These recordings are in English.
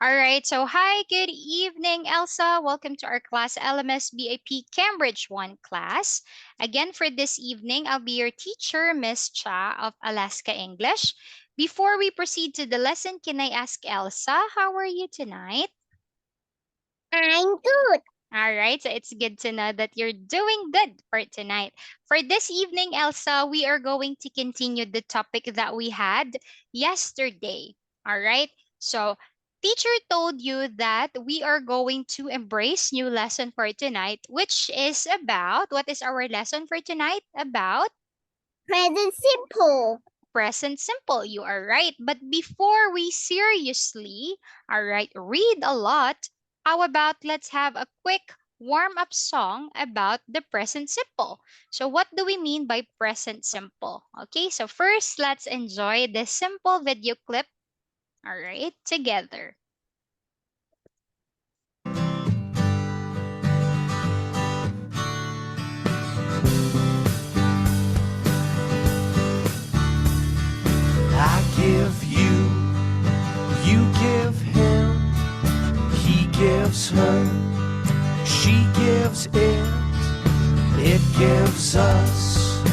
All right, so hi, good evening, Elsa. Welcome to our class LMS BAP Cambridge 1 class. Again, for this evening, I'll be your teacher, Miss Cha of Alaska English. Before we proceed to the lesson, can I ask Elsa, how are you tonight? I'm good. All right, so it's good to know that you're doing good for tonight. For this evening, Elsa, we are going to continue the topic that we had yesterday. All right, so teacher told you that we are going to embrace new lesson for tonight, which is about what is our lesson for tonight? About Present simple. present simple. You are right. But before we seriously, all right, read a lot, how about let's have a quick warm up song about the present simple. So, what do we mean by present simple? Okay, so first, let's enjoy this simple video clip, all right, together. I give you, you give him, he gives her, she gives it gives us,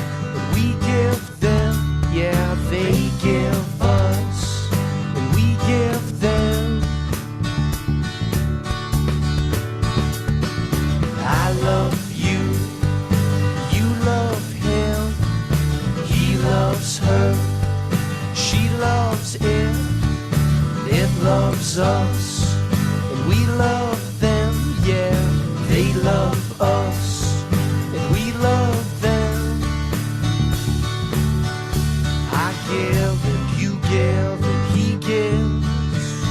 we give them, yeah, they give us, and we give them. I love you, you love him, he loves her, she loves it loves us, and we love them, yeah, they love us, and we love them. I give, and you give, and he gives,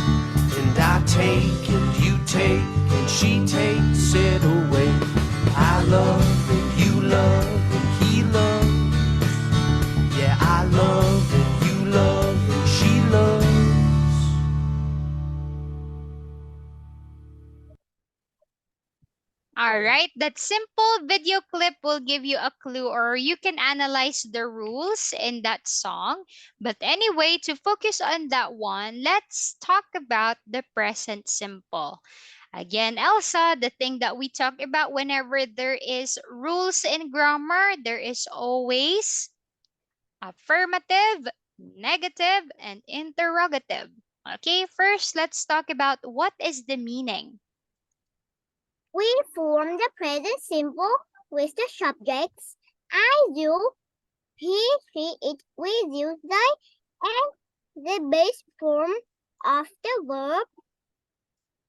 and I take, and you take, and she takes it away. I love, and you love, and he loves, yeah, I love, and you love, and she loves. All right, that simple video clip will give you a clue, or you can analyze the rules in that song. But anyway, to focus on that one, let's talk about the present simple. Again, Elsa, the thing that we talk about whenever there is rules in grammar, there is always affirmative, negative, and interrogative. Okay, first let's talk about what is the meaning. We form the present simple with the subjects I, you, he, she, it, we, you, they, and the base form of the verb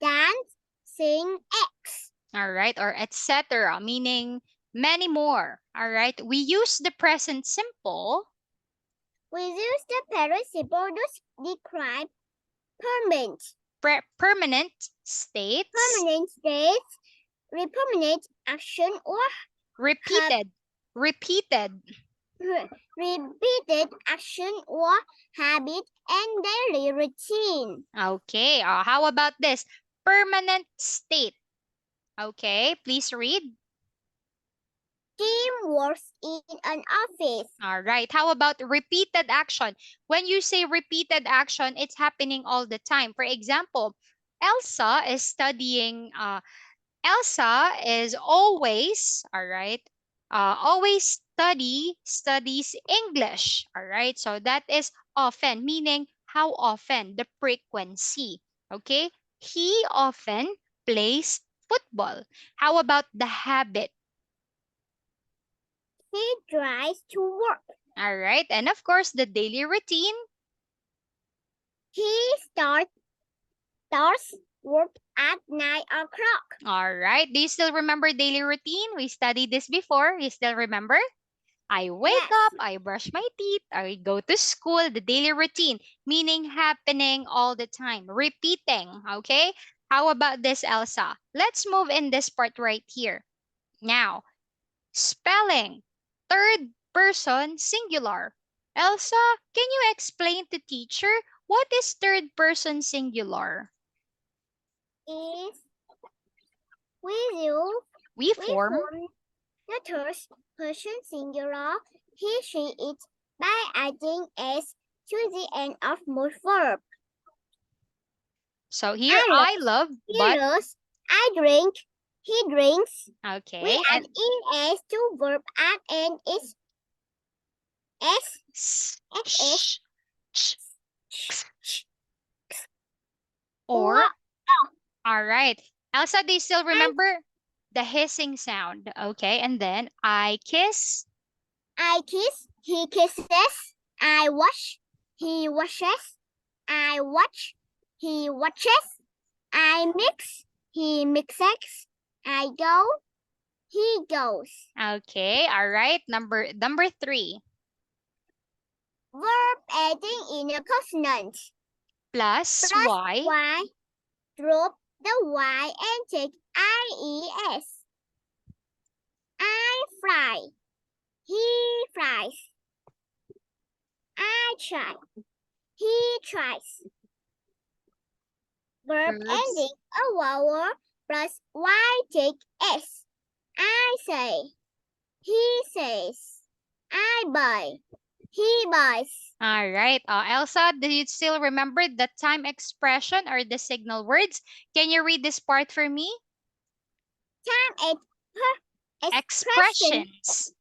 dance, sing, X. All right, or etc., meaning many more. All right, we use the present simple. We use the present simple to describe permanent. Permanent states. Permanent states, permanent action or Repeated. Repeated. repeated action or habit and daily routine. Okay, how about this? Permanent state. Okay, please read. Team works in an office. All right, how about repeated action? When you say repeated action, it's happening all the time. For example, Elsa is studying Elsa is always, all right, always studies English, all right? So that is often, meaning how often, the frequency, okay? He often plays football. How about the habit? He drives to work. All right, and of course, the daily routine. He starts work at 9 o'clock. All right, do you still remember daily routine? We studied this before. You still remember? I wake Yes. up, I brush my teeth, I go to school, the daily routine, meaning happening all the time, repeating, okay? How about this, Elsa? Let's move in this part right here. Now, spelling, third person singular. Elsa, can you explain to teacher what is third person singular? Is with you. We We form form the third person singular he, she, it by adding s to the end of most verb. So here, I I love. love, He but, loves. I drink. He drinks. We okay. add And es to verb add and is s s, ss sh, ch, sh, or, or all right. Elsa, do you still I remember the hissing sound? Okay. And then I kiss. I kiss. He kisses. I wash. He washes. I watch. He watches. I mix. He mixes. I go. He goes. Okay. All right. Number 3. Verb adding in a consonant. Plus Plus y. y. Drop the y and take ies. I fry. He fries. I try. He tries. Verb Verbs. ending a vowel plus y take s. I say. He says. I buy. He buys. All right. Elsa, do you still remember the time expression or the signal words? Can you read this part for me? Time expression. Expressions.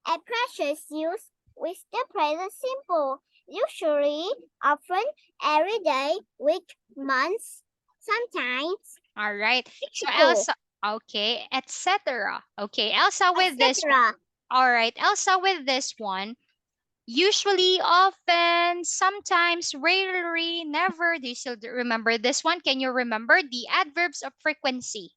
Expressions used with the present simple. Usually, often, every day, week, months, sometimes, All right. So people, Elsa, okay, etc. Okay, Elsa with this. etc. All right, Elsa with this one. Usually, often, sometimes, rarely, never. Do you still remember this one? Can you remember the adverbs of frequency?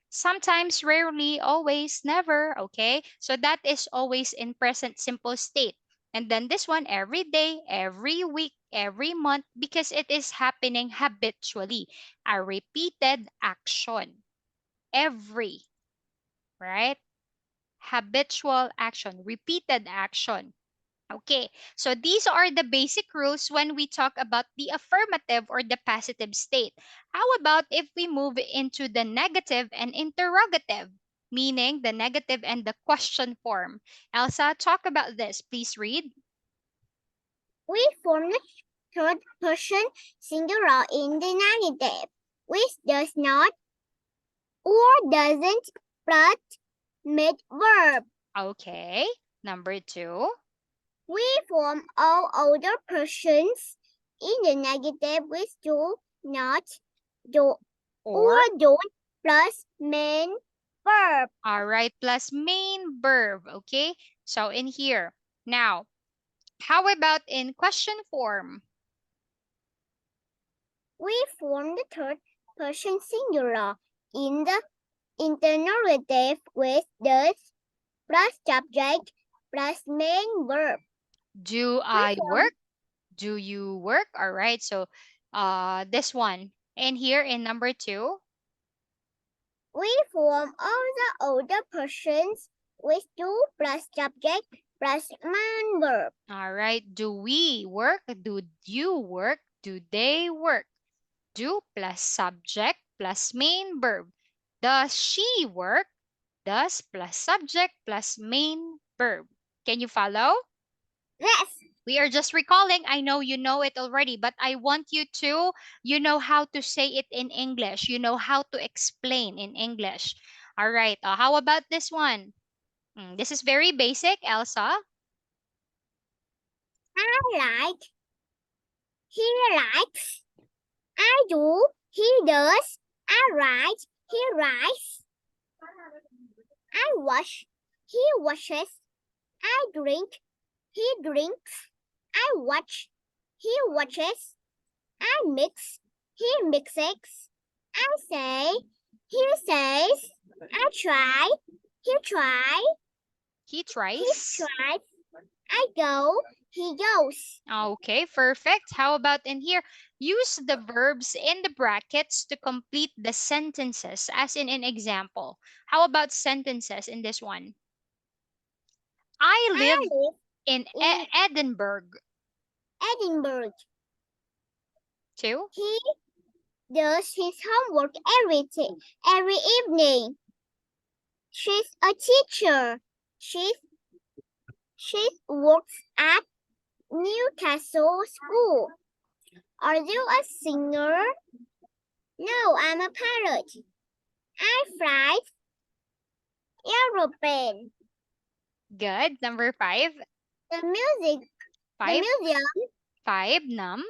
Sometimes, rarely, always, never. Okay, so that is always in present simple state. And then this one, every day, every week, every month, because it is happening habitually. A repeated action. Every, right? Habitual action, repeated action. Okay, so these are the basic rules when we talk about the affirmative or the positive state. How about if we move into the negative and interrogative, meaning the negative and the question form? Elsa, talk about this. Please read. We form the third person singular in the negative, which does not or doesn't plus mid verb. Okay, number 2. We form all other persons in the negative which do not do or Or, don't plus main verb. all right, plus main verb. Okay, so in here. Now, how about in question form? We form the third person singular in the interrogative with does plus subject plus main verb. Do We I form, work? Do you work? All right. So this one. And here in number 2. we form all the other persons with do plus subject plus main verb. All right. Do we work? Do you work? Do they work? Do plus subject plus main verb. Does she work? Does plus subject plus main verb. Can you follow? Yes. We are just recalling. I know you know it already, but I want you to, how to say it in English. You know how to explain in English. All right. How about this one? This is very basic, Elsa. I like. He likes. I do. He does. I write. He writes. I wash. He washes. I drink. He drinks. I watch. He watches. I mix. He mixes. I say. He says. I try. He tries. He He tries. tries. I go. He goes. Okay, perfect. How about in here? Use the verbs in the brackets to complete the sentences, as in an example. How about sentences in this one? I I live live in in Edinburgh. Edinburgh. Too. He does his homework every evening. She's a teacher. She works at Newcastle School. Are you a singer? No, I'm a parrot. I fly aeroplane. Good. Number 5. The music, the 5. museum, 5. Num.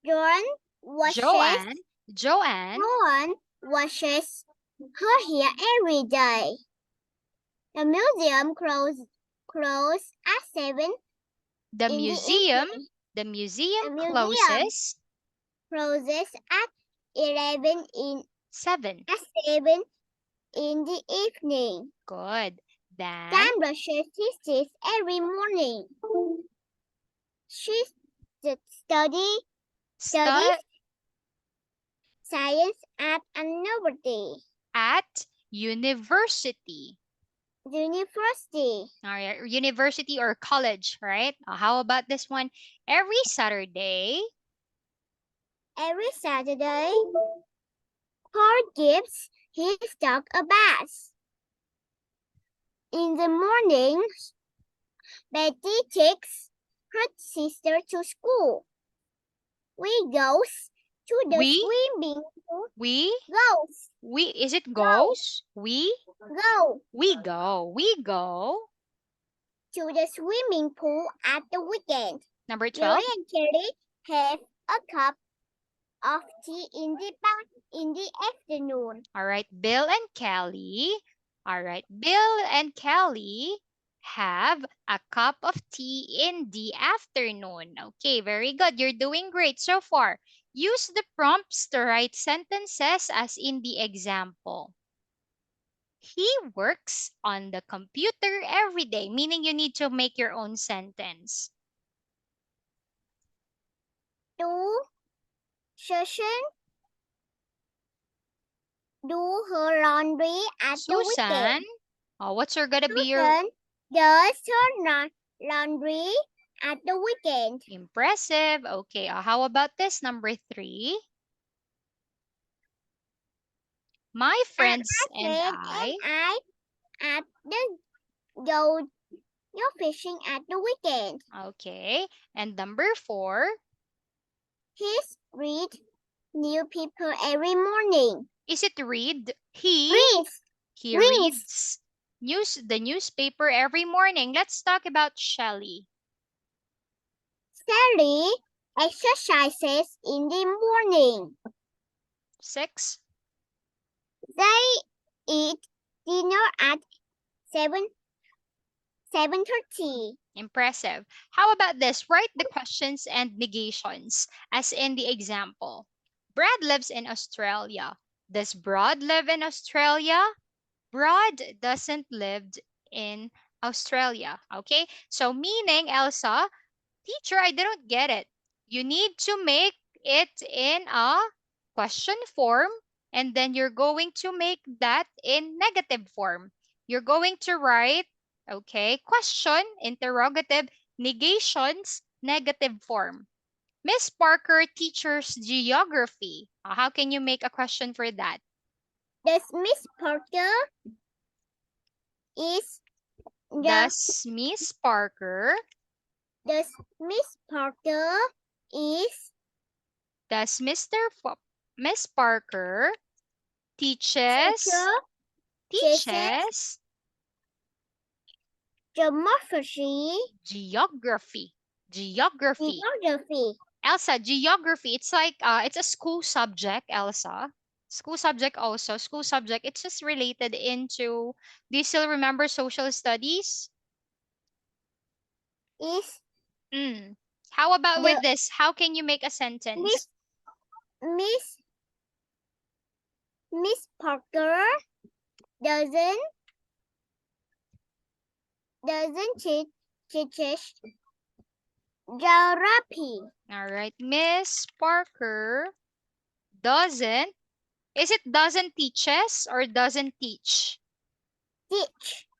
Joan washes, Joanne. Joanne. Joan washes her hair every day. The museum closes at 7 The in the museum. evening. The museum The museum closes closes at 11 7. at 7 in the evening. Good. Then Dan brushes his teeth every morning. She studies stu- science at a university. at university. University. All right, university or college, right? How about this one? Every Saturday, Every Saturday, Paul gives his dog a bath. In the morning, Betty takes her sister to school. We goes to the we, swimming pool. we, Goes, is it goes? go We go. to the swimming pool at the weekend. Number Jerry 12, and Kelly have a cup of tea in the afternoon. all right, Bill and Kelly. All right, Bill and Kelly have a cup of tea in the afternoon. Okay, very good. You're doing great so far. Use the prompts to write sentences as in the example. He works on the computer every day, meaning you need to make your own sentence. Susan do her laundry at the Susan, weekend. what's gonna be your Susan does her laundry at the weekend. impressive? Okay, how about this number 3? My friends and Fred I. and I at the go fishing at the weekend. Okay, and number 4. He's read newspaper every morning. Is it read? He Reads. reads the newspaper every morning. Let's talk about Shelley. Sally exercises in the morning. 6. They eat dinner at 7:30. Impressive. How about this? Write the questions and negations as in the example. Brad lives in Australia. Does Brad live in Australia? Brad doesn't live in Australia. Okay? So meaning, Elsa, teacher, I didn't get it. You need to make it in a question form, and then you're going to make that in negative form. You're going to write, okay, question, interrogative, negations, negative form. Miss Parker teaches geography. How can you make a question for that? Does Miss Parker is Does Miss Parker Does Miss Parker is Does Miss Parker teaches teaches geography. Geography. Elsa, geography. It's like it's a school subject, Elsa. School subject also. School subject. It's just related into. Do you still remember social studies? Is How about with the this? How can you make a sentence? Miss Parker doesn't teach geography. All right. Miss Parker doesn't. Is it doesn't teaches or doesn't teach?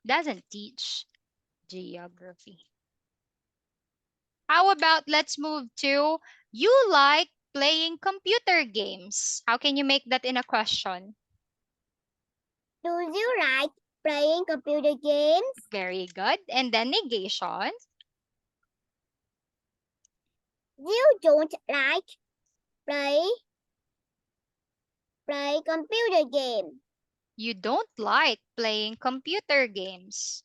Doesn't teach geography. How about let's move to you like playing computer games. How can you make that in a question? Do you like playing computer games? Very good. And then negation. You don't like play computer game. You don't like playing computer games.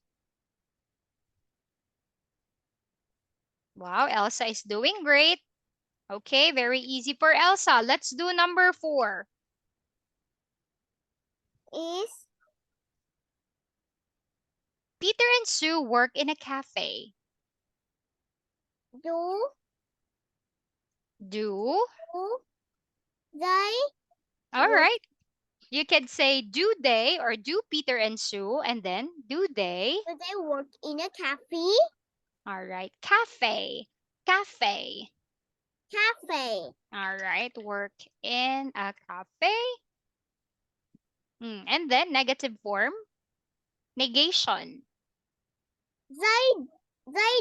Wow, Elsa is doing great. Okay, very easy for Elsa. Let's do number 4. Is Peter and Sue work in a cafe. do Do? they All work? right. You can say do they or do Peter and Sue and then do they. Do they work in a cafe? All right. Cafe. Cafe. Cafe. All right. Work in a cafe. And then negative form. Negation. They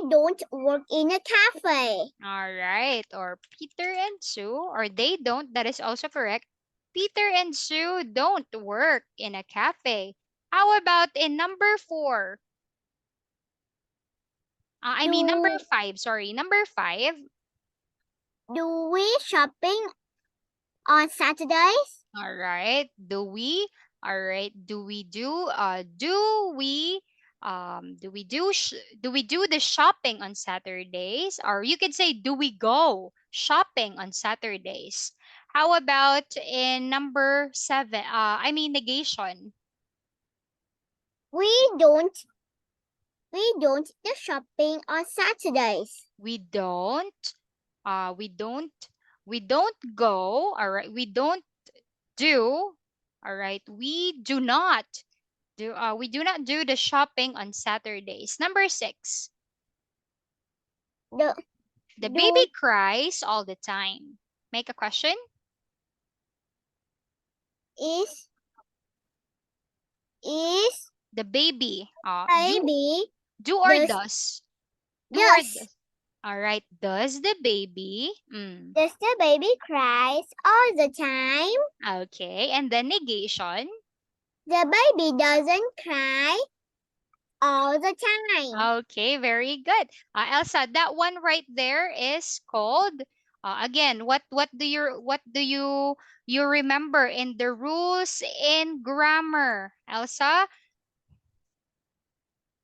don't work in a cafe. All right. Or Peter and Sue, or they don't. That is also correct. Peter and Sue don't work in a cafe. How about in number 4? Number Do 5. Sorry. Number 5. do we shopping on Saturdays? All right. Do we? All right. Do we do? Do we do the shopping on Saturdays? Or you could say, do we go shopping on Saturdays? How about in number 7? Negation. We don't do shopping on Saturdays. We don't. We don't. We don't go. All right. We don't do. All right. We do not do the shopping on Saturdays. Number 6. The The do baby cries all the time. Make a question. is The baby. baby Do or does does? Do or does does? All right. Does the baby? does the baby cries all the time? Okay. And then negation. The baby doesn't cry all the time. Okay, very good. Elsa, that one right there is called again. What do you remember in the rules in grammar, Elsa?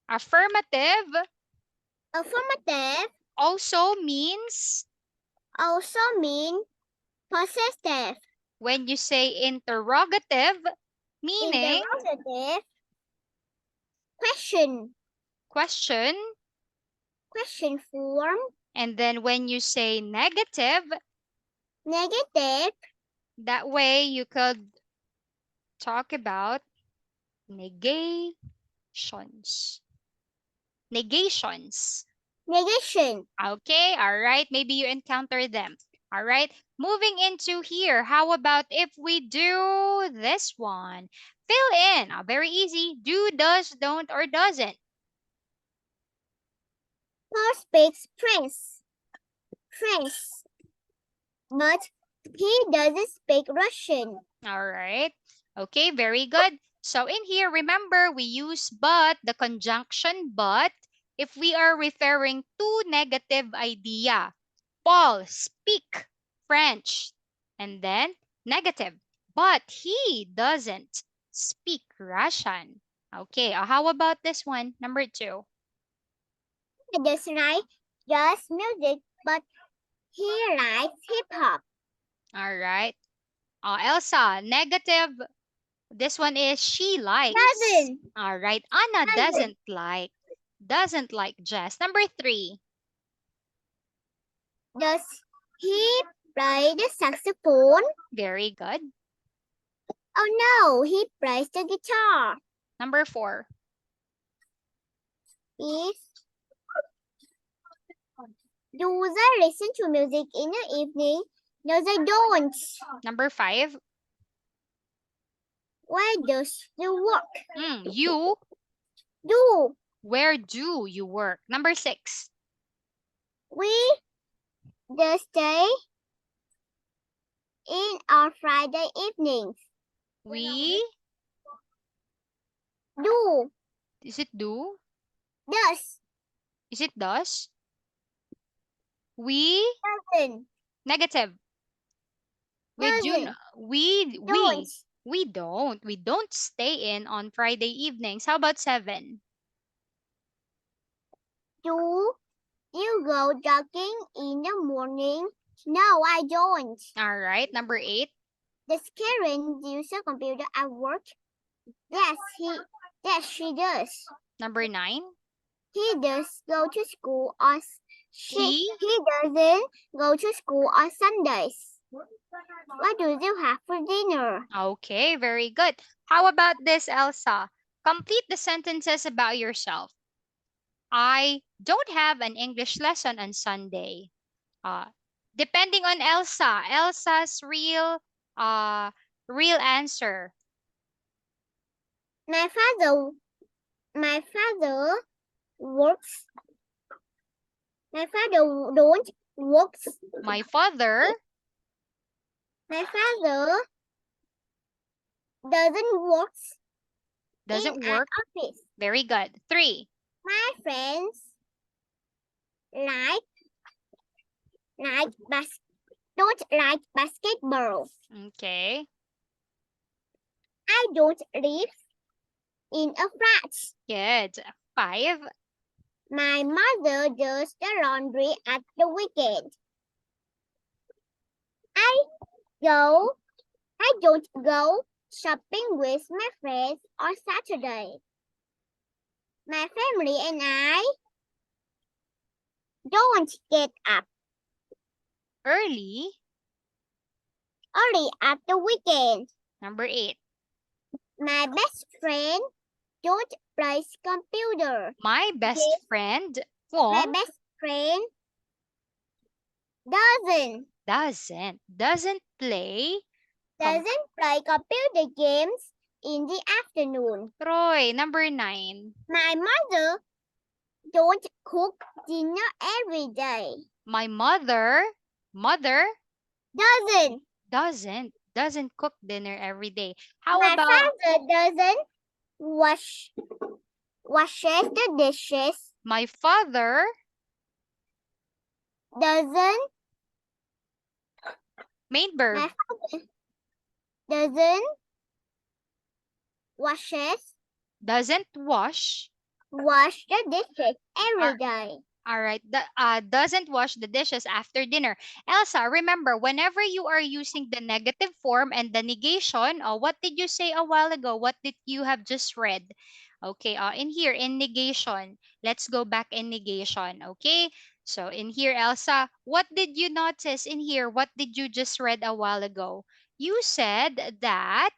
Affirmative Affirmative also means also mean possessive. when you say interrogative, meaning Interrogative question question, form. and then when you say negative, Negative that way you could talk about negations. Negations. negation. Okay, all right. Maybe you encounter them. All right. Moving into here, how about if we do this one? Fill in. Very easy. Do, does, don't, or doesn't. Paul speaks French, but he doesn't speak Russian. All right. Okay, very good. So in here, remember, we use but, the conjunction but, if we are referring to negative idea. Paul speak French. And then negative. But he doesn't speak Russian. Okay, how about this one? Number 2. He does write just music, but he likes hip hop. All right. Elsa, negative. This one is she likes. Doesn't. All right. Anna Doesn't. doesn't like jazz. Number 3. Does he play the saxophone? Very good. Oh no, he plays the guitar. Number 4. Is do they listen to music in the evening? No, they don't. Number 5. Where does you work? You. Do Where do you work? Number 6. we just stay in our Friday evenings? We. Do Is it do? does Is it does? We. doesn't Negative. We Doesn't. Don't. We don't stay in on Friday evenings. How about 7? Do you go jogging in the morning? No, I don't. All right, number 8. Does Karen use a computer at work? Yes, she does. Number 9. He does go to school on He he doesn't go to school on Sundays. What do you have for dinner? Okay, very good. How about this, Elsa? Complete the sentences about yourself. I don't have an English lesson on Sunday. Uh, Depending on Elsa's uh real answer. My father my father works my father don't works My father my father doesn't works in doesn't an work. office. Very good. 3. My friends like don't like basketball. Okay. I don't live in a flat. Good. 5. My mother does the laundry at the weekend. I go I don't go shopping with my friends on Saturday. My family and I don't get up Early. early at the weekend. Number 8. My best friend don't play computer. My best Yes, friend my Wong best friend doesn't doesn't play doesn't play computer games in the afternoon. Roy. Number 9. My mother don't cook dinner every day. My mother Doesn't. doesn't cook dinner every day. How My about father doesn't wash washes the dishes. my father Doesn't main verb? my father doesn't washes Doesn't wash. wash the dishes Ar- every day. All right. Doesn't wash the dishes after dinner. Elsa, remember, whenever you are using the negative form and the negation, what did you say a while ago? What did you have just read? Okay, in here, in negation, let's go back in negation, okay? So in here, Elsa, what did you notice in here? What did you just read a while ago? You said that,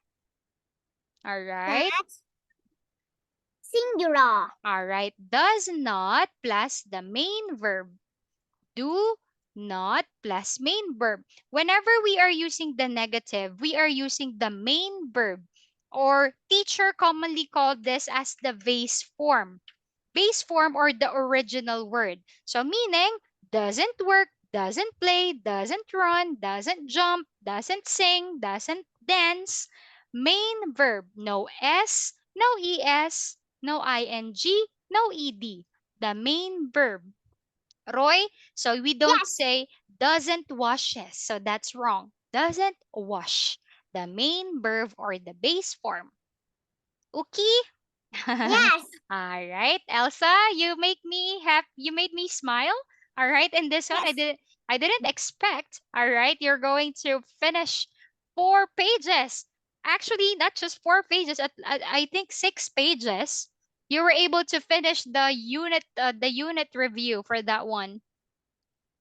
all right, That's singular. all right, does not plus the main verb. Do not plus main verb. Whenever we are using the negative, we are using the main verb, or teacher commonly called this as the base form or the original word. So meaning doesn't work, doesn't play, doesn't run, doesn't jump, doesn't sing, doesn't dance. Main verb, no s, no es, no ing, no ed. The main verb. Roy, so we don't Yes, say doesn't washes. So that's wrong. Doesn't wash. The main verb or the base form. Okay? yes, All right, Elsa, you made me smile. All right, and this one yes. I didn't expect. All right, you're going to finish 4 pages. Actually, not just 4 pages. I think 6 pages. You were able to finish the unit review for that one.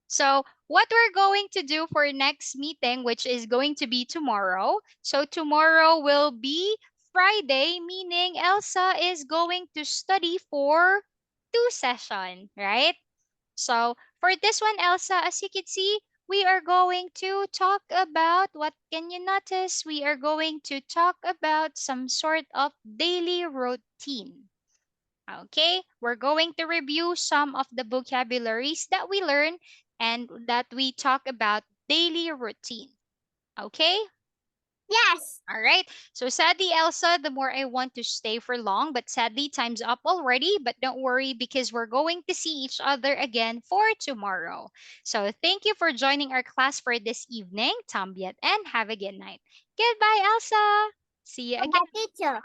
So, what we're going to do for next meeting, which is going to be tomorrow. So, tomorrow will be Friday, meaning Elsa is going to study for 2 sessions, right? So, for this one, Elsa, as you can see, we are going to talk about what can you notice? We are going to talk about some sort of daily routine. Okay, we're going to review some of the vocabularies that we learn and that we talk about daily routine. Okay, Yes. All right. So sadly, Elsa, the more I want to stay for long, but sadly, time's up already. But don't worry because we're going to see each other again for tomorrow. So thank you for joining our class for this evening, Tambiet, and have a good night. Goodbye, Elsa. See you again. Bye, teacher.